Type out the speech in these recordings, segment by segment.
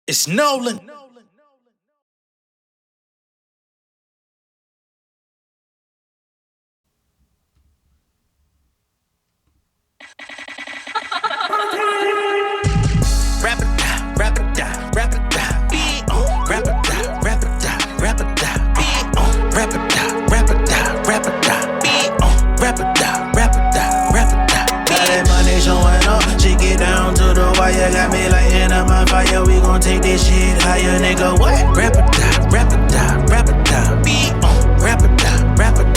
It's Nolan. Rapid, rapid, rapid, beat on. Rapid, rapid, rapid, beat on. Rapid, rapid, rapid, beat on. Rapid, rapid, rapid. Got that money showing up. She get down to the wire. Got me lighting up my fire. We gon' take this shit higher, nigga. What? Rapid, rapid, beat on. Rapid, rapid,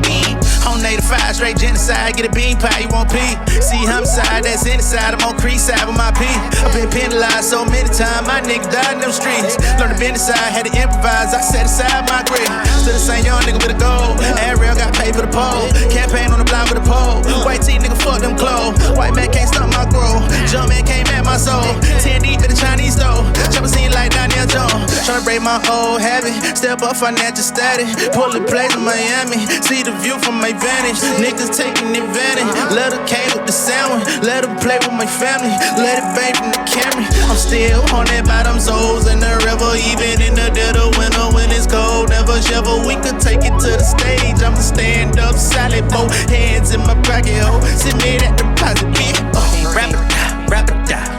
beat. On 85, straight genocide, get a bean pie, you won't pee. See homicide, that's inside, I'm on crease side with my P. I've been penalized so many times, my nigga died in them streets. Learned the business side, had to improvise, I set aside my grade. Still the same young nigga with a goal. Ariel got paid for the pole. Campaign on the block with a pole. White tee nigga, fuck them clothes. White man can't stop my growth. Jump man came at my soul. 10 deep in the Chinese store. Jumping scene like Daniel Jones. Tryna break my old habit. Step up financial status. Pulling plays in Miami. See the view from my vantage. Niggas taking advantage. Let her came with the sandwich. Let her play with my family. Let it bang from the camera. I'm still haunted by them souls in the river. Even in the dead of winter when it's cold. Never shiver. We could take it to the stage. I'm a stand up solid. Both hands in my pocket. Oh, sit me that deposit. Bitch. Oh, rapid, rapid,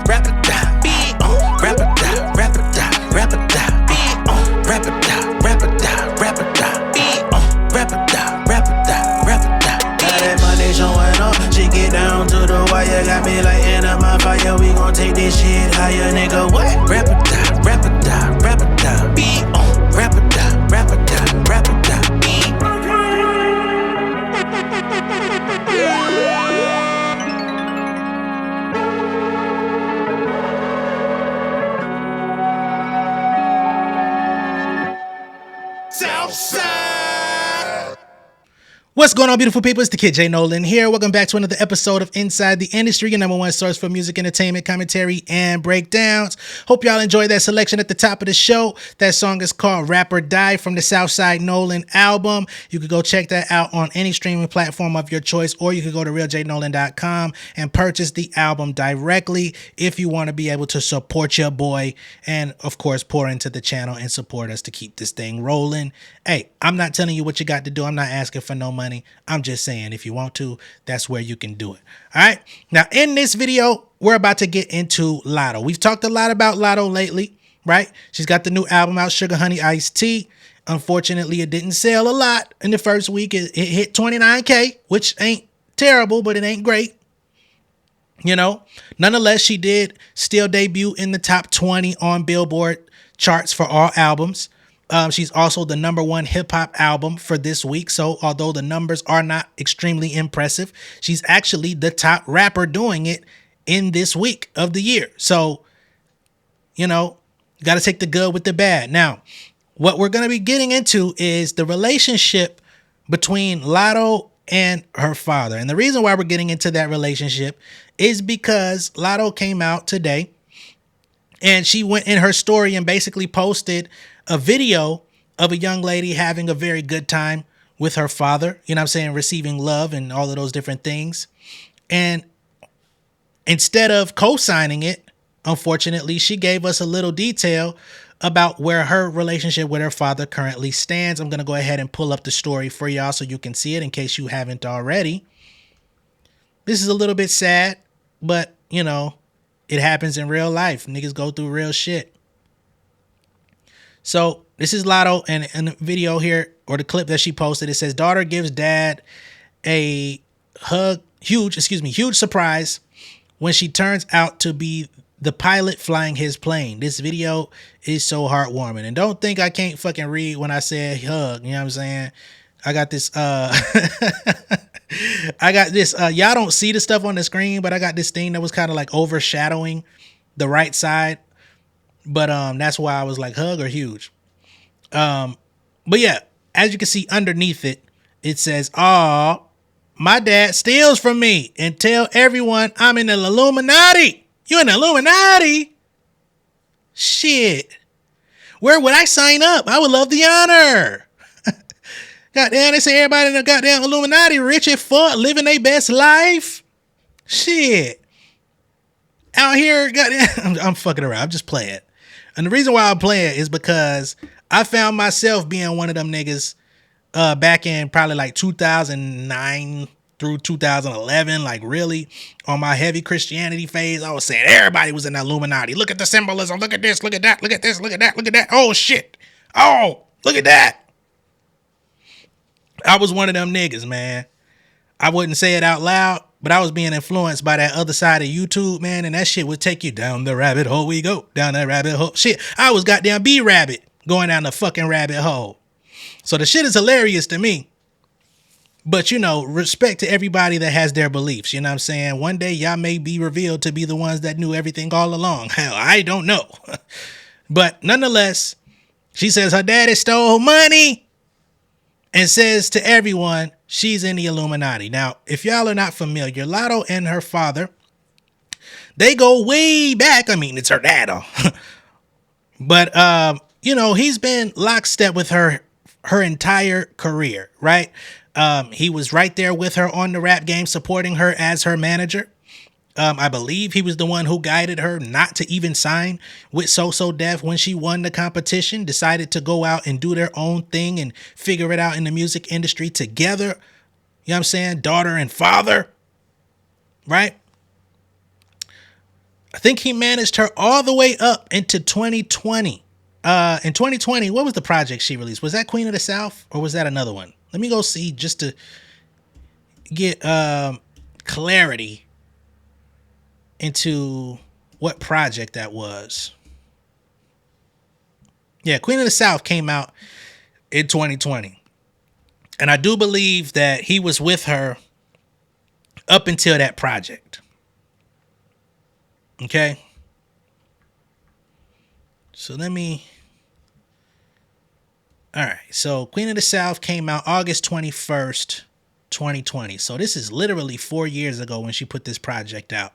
rapid, beat on. Rapid, rapid, rapid, beat on. Rapid, rapid, rapid, beat on. Rapid, rapid, rapid. Got that money showing up. She get down to the wire. Got me lighting up my fire. We gon' take this shit higher, nigga. What? Rapid, rapid, rapid, beat on. Rapid, rapid, rapid, beat. Southside. What's going on, beautiful people? It's the kid J Nolan here. Welcome back to another episode of Inside the Industry, your number one source for music, entertainment, commentary, and breakdowns. Hope y'all enjoyed that selection at the top of the show. That song is called Rap or Die from the Southside Nolan album. You could go check that out on any streaming platform of your choice, or you could go to realjnolan.com and purchase the album directly if you want to be able to support your boy and, of course, pour into the channel and support us to keep this thing rolling. Hey, I'm not telling you what you got to do. I'm not asking for no money. I'm just saying, if you want to, that's where you can do it. All right. Now, in this video, we're about to get into Latto. We've talked a lot about Latto lately, right? She's got the new album out, Sugar Honey Iced Tea. Unfortunately, it didn't sell a lot in the first week. It hit 29K, which ain't terrible, but it ain't great. You know, nonetheless, she did still debut in the top 20 on Billboard charts for all albums. She's also the number one hip hop album for this week. So although the numbers are not extremely impressive, she's actually the top rapper doing it in this week of the year. So, you know, you got to take the good with the bad. Now, what we're going to be getting into is the relationship between Latto and her father. And the reason why we're getting into that relationship is because Latto came out today and she went in her story and basically posted a video of a young lady having a very good time with her father, you know what I'm saying, receiving love and all of those different things. And instead of co-signing it, unfortunately, she gave us a little detail about where her relationship with her father currently stands. I'm going to go ahead and pull up the story for y'all so you can see it in case you haven't already. This is a little bit sad, but, you know, it happens in real life. Niggas go through real shit. So this is Latto, and in the video here, or the clip that she posted, it says, daughter gives dad a huge surprise when she turns out to be the pilot flying his plane. This video is so heartwarming. And don't think I can't fucking read when I say hug. You know what I'm saying? I got this, y'all don't see the stuff on the screen, but I got this thing that was kind of like overshadowing the right side. But that's why I was like, hug or huge. But yeah, as you can see underneath it, it says, "Aw, my dad steals from me and tell everyone I'm in the Illuminati." You in the Illuminati? Shit. Where would I sign up? I would love the honor. Goddamn, they say everybody in the goddamn Illuminati rich as fuck, living their best life. Shit. out here. I'm fucking around. I'm just playing. And the reason why I'm playing is because I found myself being one of them niggas back in probably like 2009 through 2011, like really on my heavy Christianity phase. I was saying everybody was in the Illuminati. Look at the symbolism. Look at this. Look at that. Look at this. Look at that. Look at that. Oh, shit. Oh, look at that. I was one of them niggas, man. I wouldn't say it out loud, but I was being influenced by that other side of YouTube, man, and that shit would take you down the rabbit hole. We go down that rabbit hole. Shit, I was goddamn B-Rabbit going down the fucking rabbit hole. So the shit is hilarious to me. But, you know, respect to everybody that has their beliefs. You know what I'm saying? One day y'all may be revealed to be the ones that knew everything all along. Hell, I don't know. But nonetheless, she says her daddy stole money and says to everyone she's in the Illuminati. Now, if y'all are not familiar, Latto and her father, they go way back. I mean, it's her dad, but you know, he's been lockstep with her entire career, right? He was right there with her on the rap game, supporting her as her manager. I believe he was the one who guided her not to even sign with So Def when she won the competition, decided to go out and do their own thing and figure it out in the music industry together. You know what I'm saying? Daughter and father, right? I think he managed her all the way up into 2020. In 2020, what was the project she released? Was that Queen of the South or was that another one? Let me go see just to get clarity into what project that was. Yeah, Queen of the South came out in 2020. And I do believe that he was with her up until that project. Okay. So let me. All right. So Queen of the South came out August 21st, 2020. So this is literally 4 years ago when she put this project out.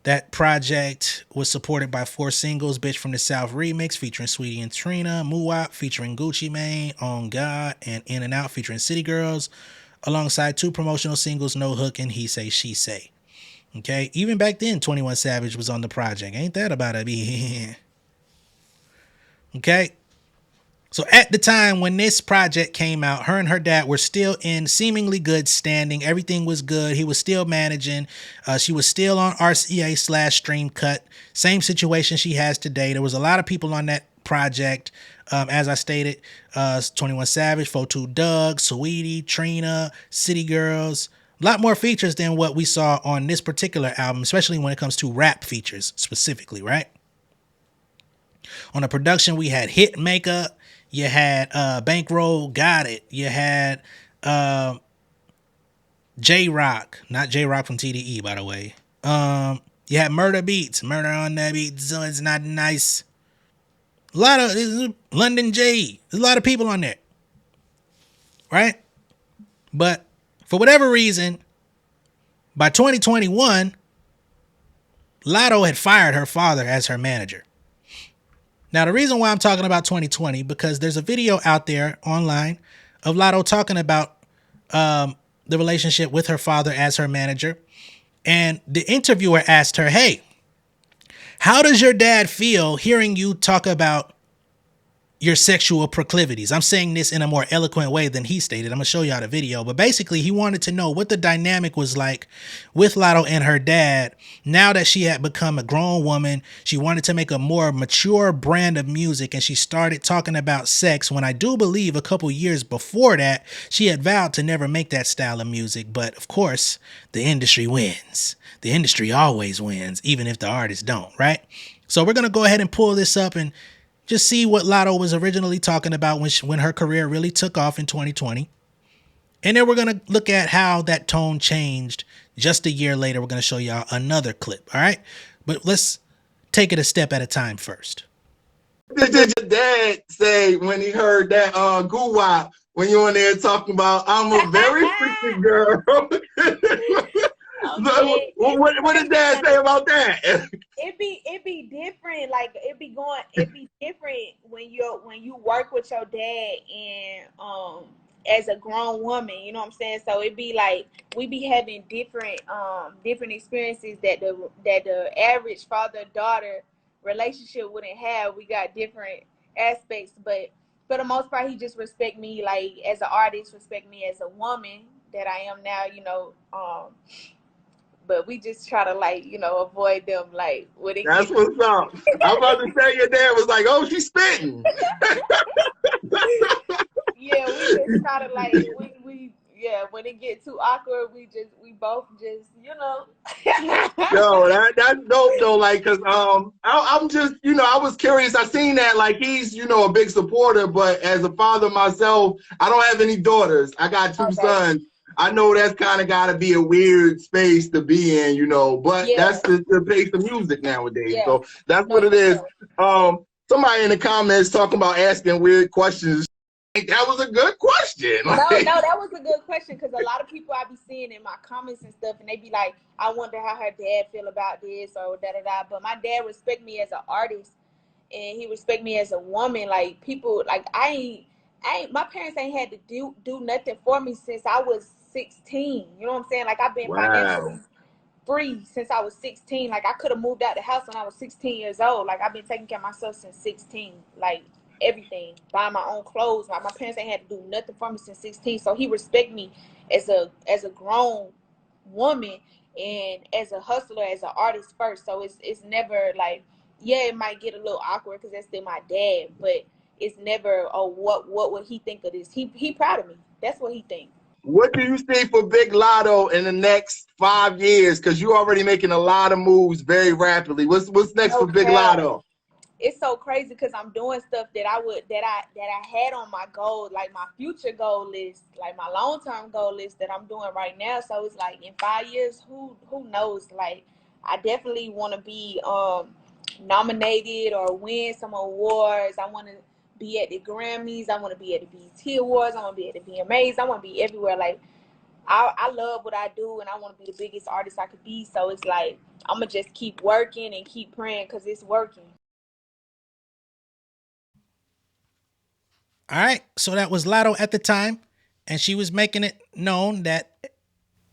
That project was supported by 4 singles: Bitch from the South remix featuring Sweetie and Trina, Muwop featuring Gucci Mane, On God, and In and Out featuring City Girls, alongside 2 promotional singles, No Hook and He Say, She Say. Okay, even back then, 21 Savage was on the project. Ain't that about it? Okay. So at the time when this project came out, her and her dad were still in seemingly good standing. Everything was good. He was still managing. She was still on RCA/Stream Cut. Same situation she has today. There was a lot of people on that project. As I stated, 21 Savage, 42 Doug, Sweetie, Trina, City Girls. A lot more features than what we saw on this particular album, especially when it comes to rap features specifically, right? On the production, we had Hitmaker. You had Bankroll Got It. You had J-Rock. Not J-Rock from TDE, by the way. You had Murder Beats. Murder on that beat, so it's not nice. A lot of London J. There's a lot of people on there. Right? But for whatever reason, by 2021, Latto had fired her father as her manager. Now, the reason why I'm talking about 2020, because there's a video out there online of Latto talking about the relationship with her father as her manager. And the interviewer asked her, hey, how does your dad feel hearing you talk about your sexual proclivities? I'm saying this in a more eloquent way than he stated. I'm going to show y'all the video. But basically, he wanted to know what the dynamic was like with Latto and her dad. Now that she had become a grown woman, she wanted to make a more mature brand of music, and she started talking about sex when I do believe a couple years before that, she had vowed to never make that style of music. But of course, the industry wins. The industry always wins, even if the artists don't, right? So we're going to go ahead and pull this up and just see what Latto was originally talking about when her career really took off in 2020. And then we're going to look at how that tone changed just a year later. We're going to show y'all another clip, all right? But let's take it a step at a time first. What did your dad say when he heard that goo wop when you on there talking about I'm a very freaky girl? Okay. What did dad say about that? It be different. Like it be different when you work with your dad as a grown woman, you know what I'm saying? So it be like we be having different experiences that the average father daughter relationship wouldn't have. We got different aspects, but for the most part, he just respect me like as an artist, respect me as a woman that I am now, you know. But we just try to like, you know, avoid them like when it That's gets. what's up. I'm about to say your dad was like, "Oh, she's spitting." Yeah, we just try to like we yeah, when it get too awkward, we both just, you know. Yo, that's dope though. Like, cause I'm just, I was curious. I seen that like he's, a big supporter, but as a father myself, I don't have any daughters. I got two Okay. sons. I know that's kind of got to be a weird space to be in, but Yeah, that's the pace of music nowadays. yeah. So that's No, what it for is. sure. Somebody in the comments talking about asking weird questions. That was a good question. No, Like, that was a good question because a lot of people I be seeing in my comments and stuff, and they be like, "I wonder how her dad feel about this or da da da." But my dad respect me as an artist, and he respect me as a woman. Like people, like I ain't. My parents ain't had to do nothing for me since I was 16. You know what I'm saying? Like I've been wow. financially free since I was 16. Like I could have moved out the house when I was 16 years old. Like I've been taking care of myself since 16. Like everything, buying my own clothes. Like my parents ain't had to do nothing for me since 16. So he respect me as a grown woman and as a hustler, as an artist first. So it's never like, yeah, it might get a little awkward because that's still my dad, but it's never, oh, what would he think of this? He proud of me. That's what he think. What do you see for Big Latto in the next 5 years? Because you're already making a lot of moves very rapidly. What's next No for Big cap. Latto? It's so crazy because I'm doing stuff that I had on my goal, like my future goal list, like my long term goal list that I'm doing right now. So it's like in 5 years, who knows? Like I definitely want to be nominated or win some awards. I want to be at the Grammys. I want to be at the BET Awards. I want to be at the VMAs. I want to be everywhere. Like I love what I do, and I want to be the biggest artist I could be. So it's like I'm gonna just keep working and keep praying because it's working. All right. So that was Latto at the time, and she was making it known that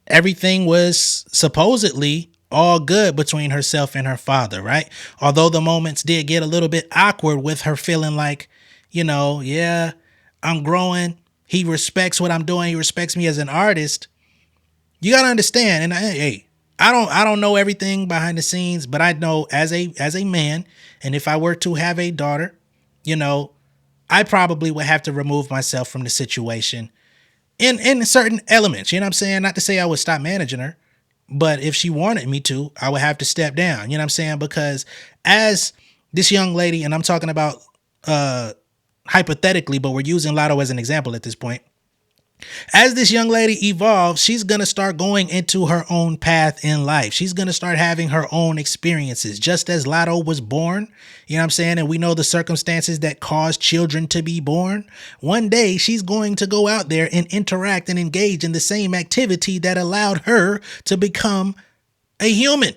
everything was supposedly all good between herself and her father, right? Although the moments did get a little bit awkward with her feeling like, yeah, I'm growing. He respects what I'm doing. He respects me as an artist. You got to understand, and hey, I don't know everything behind the scenes, but I know as a man, and if I were to have a daughter, you know, I probably would have to remove myself from the situation in certain elements. You know what I'm saying? Not to say I would stop managing her, but if she wanted me to, I would have to step down. You know what I'm saying? Because as this young lady, and I'm talking about hypothetically, but we're using Latto as an example at this point. As this young lady evolves, she's going to start going into her own path in life. She's going to start having her own experiences, just as Latto was born. You know what I'm saying? And we know the circumstances that cause children to be born. One day, she's going to go out there and interact and engage in the same activity that allowed her to become a human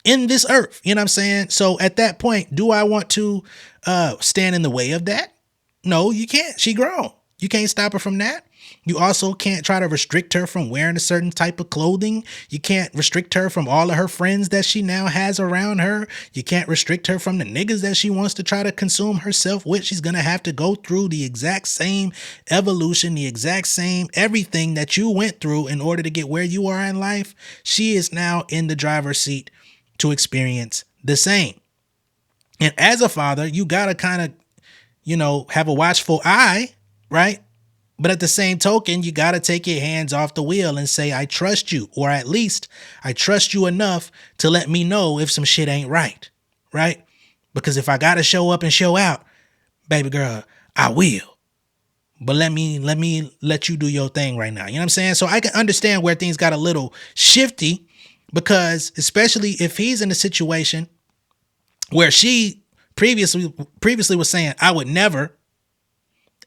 in this earth. You know what I'm saying? So at that point, do I want to stand in the way of that? No, you can't. She grown. You can't stop her from that. You also can't try to restrict her from wearing a certain type of clothing. You can't restrict her from all of her friends that she now has around her. You can't restrict her from the niggas that she wants to try to consume herself with. She's going to have to go through the exact same evolution, the exact same everything that you went through in order to get where you are in life. She is now in the driver's seat to experience the same. And as a father, you got to kind of, have a watchful eye, right? But at the same token, you got to take your hands off the wheel and say, I trust you, or at least I trust you enough to let me know if some shit ain't right, right? Because if I got to show up and show out, baby girl, I will. But let you do your thing right now. You know what I'm saying? So I can understand where things got a little shifty, because especially if he's in a situation where she previously was saying, I would never,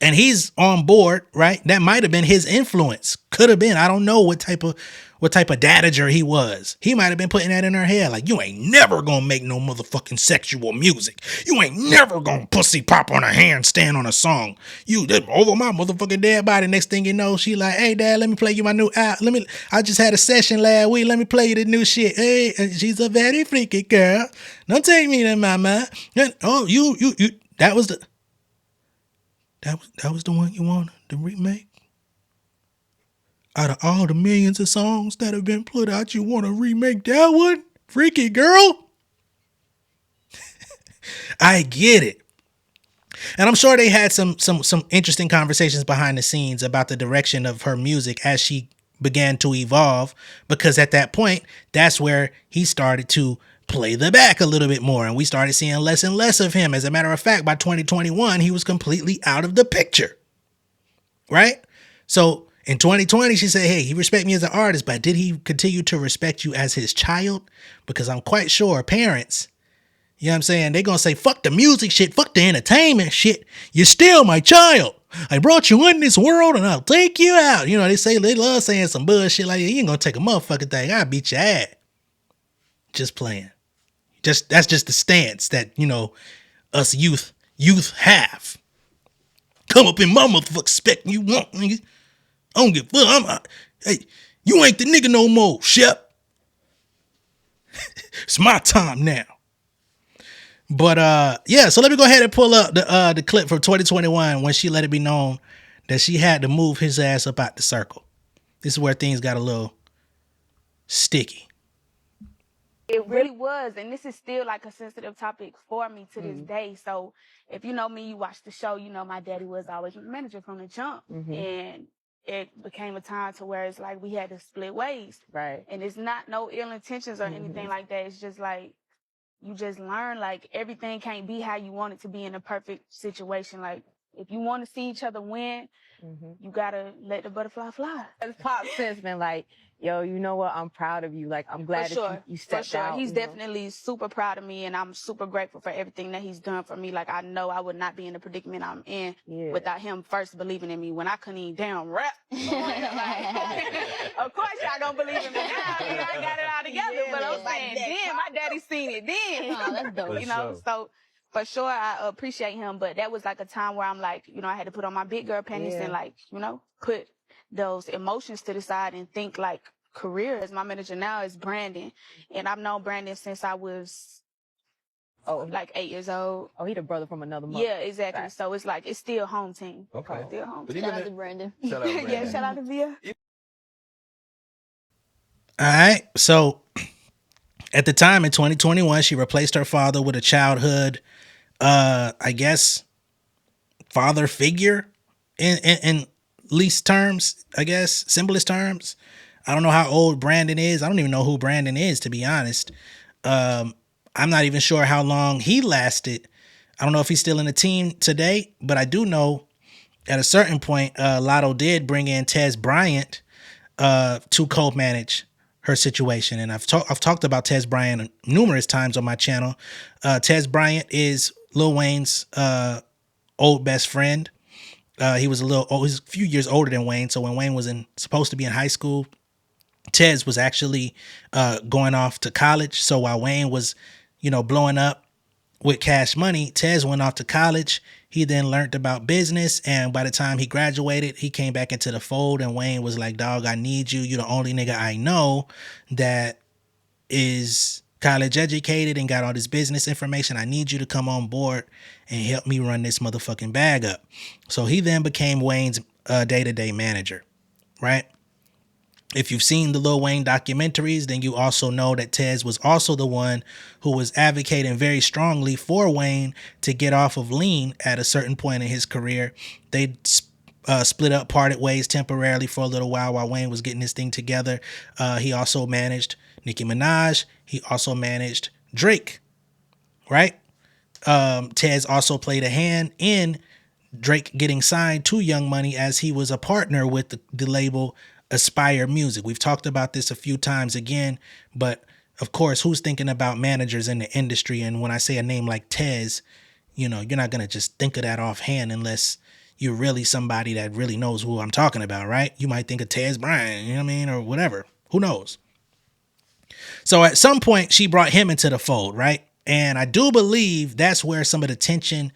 And he's on board, right? That might have been his influence. Could have been. I don't know what type of dadager he was. He might have been putting that in her head. Like, you ain't never gonna make no motherfucking sexual music. You ain't never gonna pussy pop on a handstand on a song. You over my motherfucking dead body. Next thing you know, she like, hey dad, let me play you my new album. I just had a session last week. Let me play you the new shit. Hey, she's a very freaky girl. Don't take me to mama. Oh, you. That was the one you wanted to remake? Out of all the millions of songs that have been put out, you want to remake that one? Freaky girl? I get it. And I'm sure they had some interesting conversations behind the scenes about the direction of her music as she began to evolve, because at that point, that's where he started to play the back a little bit more, and we started seeing less and less of him. As a matter of fact, by 2021, he was completely out of the picture, right? So in 2020, she said, hey, he respect me as an artist, but did he continue to respect you as his child? Because I'm quite sure parents, you know what I'm saying, they're going to say, fuck the music shit, fuck the entertainment shit. You're still my child. I brought you in this world and I'll take you out. You know, they love saying some bullshit like that. You ain't going to take a motherfucking thing. I'll beat your ass. Just playing. That's just the stance that, you know, us youth have. Come up in my motherfucking spec you want, nigga. I don't give a fuck. Hey, you ain't the nigga no more, Shep. It's my time now. But yeah, so let me go ahead and pull up the clip from 2021 when she let it be known that she had to move his ass up out the circle. This is where things got a little sticky. It really was, and this is still like a sensitive topic for me to this day. So if you know me, you watch the show, you know my daddy was always my manager from the jump. And it became a time to where it's like we had to split ways. Right. And it's not no ill intentions or anything like that. It's just like you just learn like everything can't be how you want it to be in a perfect situation. Like if you want to see each other win, you gotta let the butterfly fly. As Pop since been like, yo, you know what? I'm proud of you. Like, I'm glad that you stepped out. He's definitely super proud of me, and I'm super grateful for everything that he's done for me. Like, I know I would not be in the predicament I'm in without him first believing in me when I couldn't even damn rap. Of course y'all gonna believe in me now because I got it all together. But I'm saying, then my daddy seen it then. Oh, that's dope. You know, so for sure I appreciate him. But that was like a time where I'm like, you know, I had to put on my big girl panties and like, you know, put those emotions to the side and think like career. As my manager now is Brandon, and I've known Brandon since I was like 8 years old. Oh, he the brother from another mother. Yeah, exactly. Right. So it's like it's still home team. Okay. Still home team. Shout out to Brandon. Shout out to Brandon. Yeah, shout out to Via. All right. So at the time in 2021, she replaced her father with a childhood, I guess, father figure in least terms, I guess, simplest terms. I don't know how old Brandon is. I don't even know who Brandon is, to be honest. I'm not even sure how long he lasted. I don't know if he's still in the team today, but I do know at a certain point, Latto did bring in Tez Bryant to co-manage her situation. And I've talked about Tez Bryant numerous times on my channel. Tez Bryant is Lil Wayne's old best friend. He was he's a few years older than Wayne. So when Wayne was supposed to be in high school, Tez was actually going off to college. So while Wayne was, you know, blowing up with Cash Money, Tez went off to college. He then learned about business, and by the time he graduated, he came back into the fold, and Wayne was like, dog, I need you. You're the only nigga I know that is college educated and got all this business information. I need you to come on board and help me run this motherfucking bag up. So he then became Wayne's day-to-day manager, right? If you've seen the Lil Wayne documentaries, then you also know that Tez was also the one who was advocating very strongly for Wayne to get off of lean at a certain point in his career. They split up, parted ways temporarily for a little while Wayne was getting his thing together. He also managed Nicki Minaj. He also managed Drake, right? Tez also played a hand in Drake getting signed to Young Money as he was a partner with the label Aspire Music. We've talked about this a few times again, but of course, who's thinking about managers in the industry? And when I say a name like Tez, you know, you're not going to just think of that offhand unless you're really somebody that really knows who I'm talking about, right? You might think of Tez Bryant, you know what I mean, or whatever. Who knows? So at some point, she brought him into the fold, right? And I do believe that's where some of the tension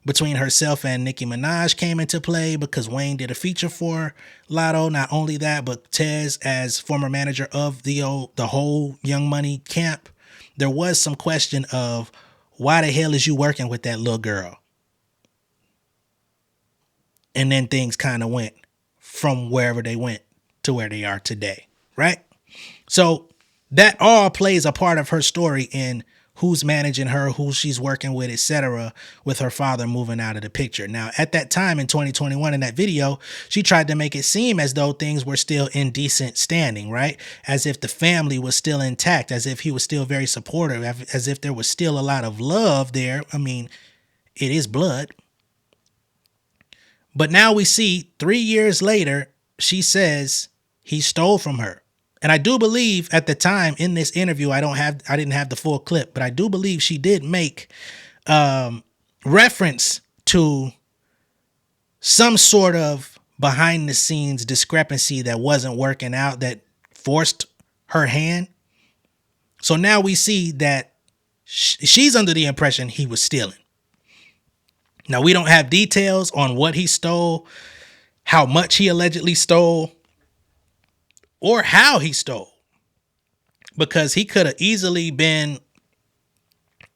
between herself and Nicki Minaj came into play, because Wayne did a feature for Latto. Not only that, but Tez, as former manager of the whole Young Money camp, there was some question of, why the hell is you working with that little girl? And then things kind of went from wherever they went to where they are today, right? So that all plays a part of her story in who's managing her, who she's working with, etc., with her father moving out of the picture. Now, at that time in 2021, in that video, she tried to make it seem as though things were still in decent standing, right? As if the family was still intact, as if he was still very supportive, as if there was still a lot of love there. I mean, it is blood. But now we see 3 years later, she says he stole from her. And I do believe at the time in this interview, I didn't have the full clip, but I do believe she did make reference to some sort of behind the scenes discrepancy that wasn't working out, that forced her hand. So now we see that she's under the impression he was stealing. Now, we don't have details on what he stole, how much he allegedly stole, or how he stole, because he could have easily been,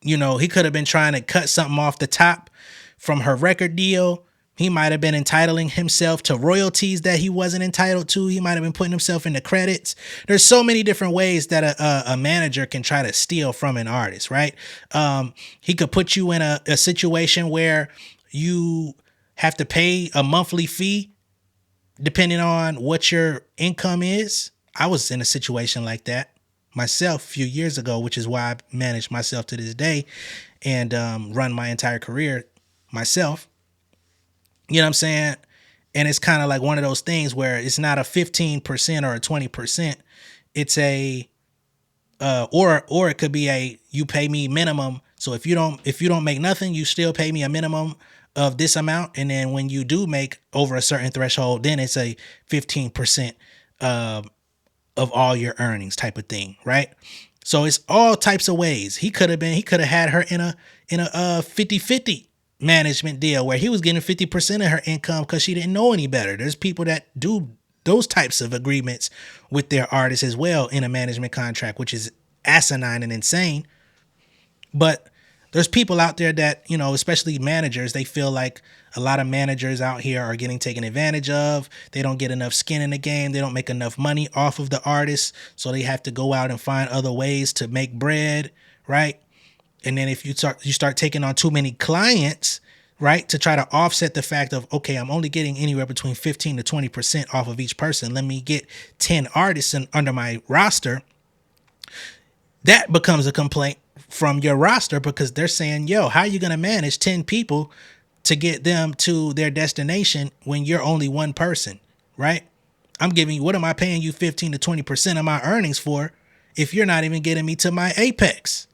he could have been trying to cut something off the top from her record deal. He might have been entitling himself to royalties that he wasn't entitled to. He might have been putting himself in the credits. There's so many different ways that a manager can try to steal from an artist, right? He could put you in a situation where you have to pay a monthly fee depending on what your income is. I was in a situation like that myself a few years ago, which is why I manage myself to this day and run my entire career myself. You know what I'm saying? And it's kind of like one of those things where it's not a 15% or a 20%. It's a or it could be a, you pay me minimum. So if you don't make nothing, you still pay me a minimum of this amount. And then when you do make over a certain threshold, then it's a 15% of all your earnings type of thing, right? So it's all types of ways. He could have had her in a 50-50 management deal where he was getting 50% of her income because she didn't know any better. There's people that do those types of agreements with their artists as well in a management contract, which is asinine and insane. But there's people out there that, especially managers, they feel like a lot of managers out here are getting taken advantage of. They don't get enough skin in the game. They don't make enough money off of the artists. So they have to go out and find other ways to make bread, right? And then if you start taking on too many clients, right, to try to offset the fact of, okay, I'm only getting anywhere between 15 to 20% off of each person. Let me get 10 artists under my roster. That becomes a complaint from your roster because they're saying, yo, how are you going to manage 10 people to get them to their destination when you're only one person, right? I'm giving you, what am I paying you 15 to 20% of my earnings for if you're not even getting me to my apex?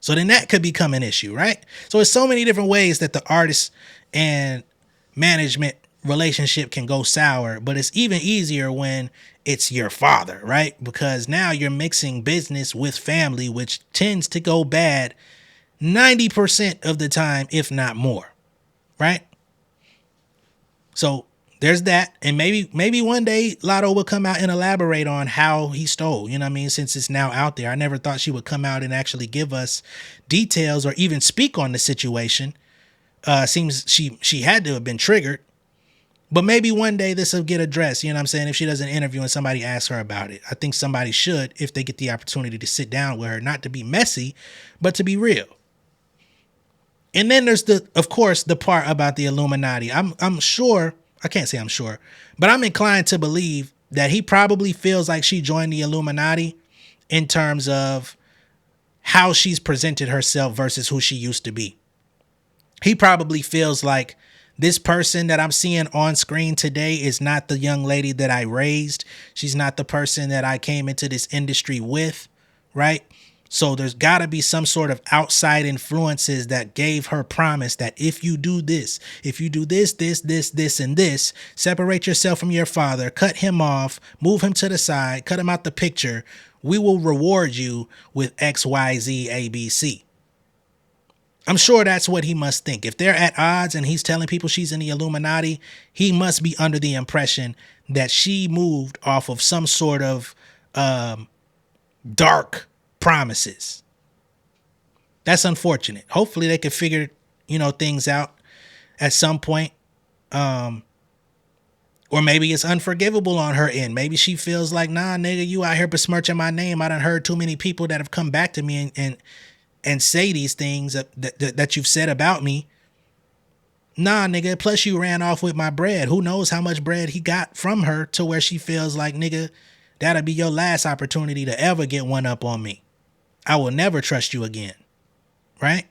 So then that could become an issue, right? So it's so many different ways that the artist and management relationship can go sour, but it's even easier when it's your father, right? Because now you're mixing business with family, which tends to go bad 90% of the time, if not more, right? So there's that. And maybe one day Latto will come out and elaborate on how he stole, you know what I mean? Since it's now out there. I never thought she would come out and actually give us details or even speak on the situation. Seems she had to have been triggered. But maybe one day this will get addressed, you know what I'm saying? If she does an interview and somebody asks her about it. I think somebody should, if they get the opportunity to sit down with her, not to be messy, but to be real. And then there's of course, the part about the Illuminati. I'm sure, I can't say I'm sure, but I'm inclined to believe that he probably feels like she joined the Illuminati in terms of how she's presented herself versus who she used to be. He probably feels like this person that I'm seeing on screen today is not the young lady that I raised. She's not the person that I came into this industry with, right? So there's got to be some sort of outside influences that gave her promise that if you do this, this, and this, separate yourself from your father, cut him off, move him to the side, cut him out the picture, we will reward you with X, Y, Z, A, B, C. I'm sure that's what he must think. If they're at odds and he's telling people she's in the Illuminati, he must be under the impression that she moved off of some sort of dark promises. That's unfortunate. Hopefully they can figure, things out at some point. Or maybe it's unforgivable on her end. Maybe she feels like, nah, nigga, you out here besmirching my name. I done heard too many people that have come back to me and say these things that you've said about me. Nah, nigga, plus you ran off with my bread. Who knows how much bread he got from her to where she feels like, nigga, that'll be your last opportunity to ever get one up on me. I will never trust you again. Right?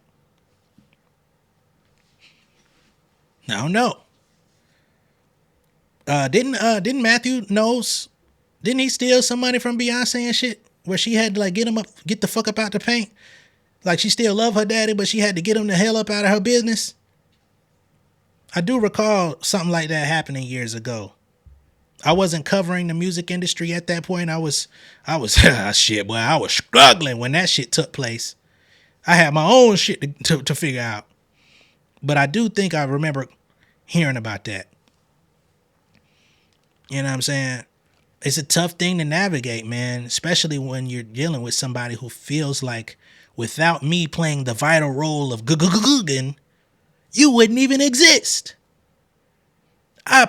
I don't know. Didn't Matthew knows? Didn't he steal some money from Beyonce and shit? Where she had to like get the fuck up out the paint? Like she still loved her daddy, but she had to get him the hell up out of her business. I do recall something like that happening years ago. I wasn't covering the music industry at that point. I was shit, boy. I was struggling when that shit took place. I had my own shit to figure out. But I do think I remember hearing about that. You know what I'm saying? It's a tough thing to navigate, man, especially when you're dealing with somebody who feels like without me playing the vital role of Guggen, you wouldn't even exist. I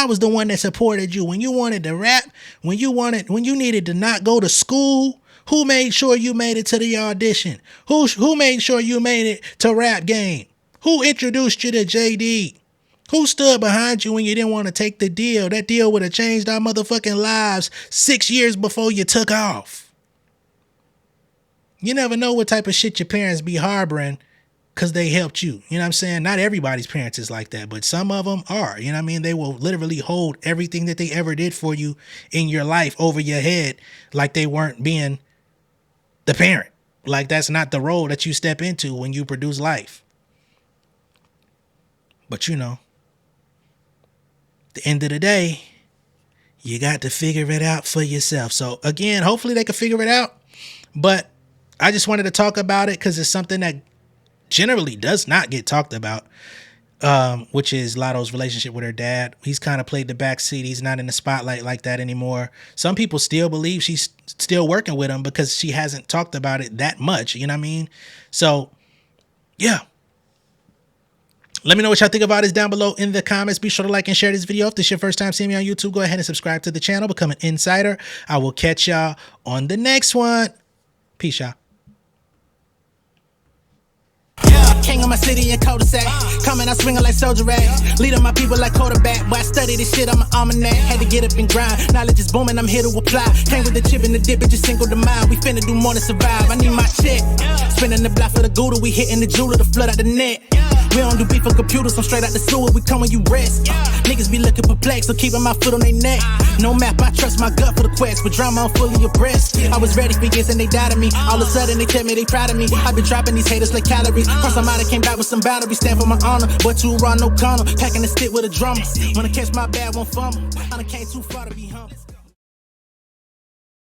was the one that supported you when you wanted to rap, when you needed to not go to school. Who made sure you made it to the audition? Who made sure you made it to Rap Game? Who introduced you to JD? Who stood behind you when you didn't want to take the deal? That deal would have changed our motherfucking lives 6 years before you took off. You never know what type of shit your parents be harboring because they helped you. You know what I'm saying? Not everybody's parents is like that, but some of them are. You know what I mean? They will literally hold everything that they ever did for you in your life over your head like they weren't being the parent. Like that's not the role that you step into when you produce life. But the end of the day, you got to figure it out for yourself. So again, hopefully they can figure it out. But I just wanted to talk about it because it's something that generally does not get talked about, which is Latto's relationship with her dad. He's kind of played the backseat. He's not in the spotlight like that anymore. Some people still believe she's still working with him because she hasn't talked about it that much. You know what I mean? So, yeah. Let me know what y'all think about this down below in the comments. Be sure to like and share this video. If this is your first time seeing me on YouTube, go ahead and subscribe to the channel. Become an insider. I will catch y'all on the next one. Peace, y'all. King of my city in cul-de-sac. Coming out swinging like soldier rags. Leading my people like quarterback. Boy, I study this shit, I'm an almanac. Had to get up and grind. Knowledge is booming, I'm here to apply. Came with the chip and the dip, it just single the mind. We finna do more than survive. I need my check. Spinning the block for the Gouda. We hitting the jeweler to flood out the net. We don't do beef for computers, I'm straight out the sewer. We come when you rest. Niggas be looking perplexed, so keeping my foot on their neck. No map, I trust my gut for the quest. With drama, I'm fully abreast. I was ready for years and they doubted me. All of a sudden they tell me they proud of me. I've been dropping these haters like calories. Cross them out, I came back with some boundaries. Stand for my honor, but too raw, no corner. Packing the stick with a drummer. Wanna catch my bad, won't fumble. I done came too far to be humble.